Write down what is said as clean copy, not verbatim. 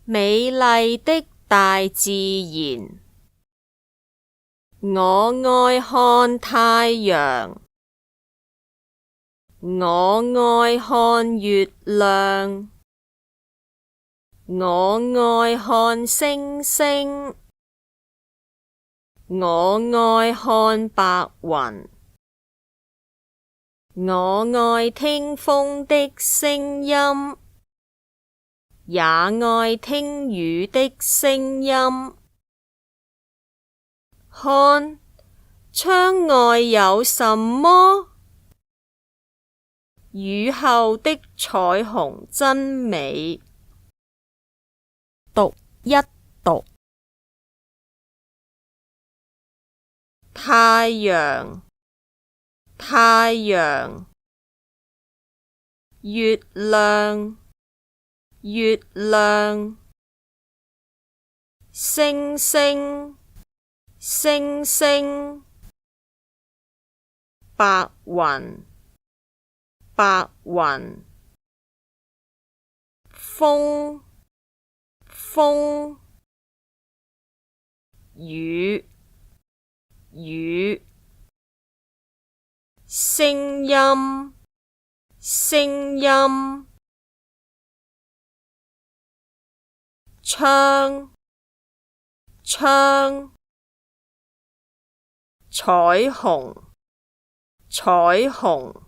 美麗的大自然，我愛看太陽，我愛看月亮，我愛看星星，我愛看白雲，我愛聽風的聲音，也愛聽雨的聲音。看，窗外有什麼？雨後的彩虹真美。讀一讀。太陽，太陽。月亮，月亮。星星，星星。白雲，白雲。風，風。雨，雨。聲音，聲音。窗，窗。彩虹，彩虹。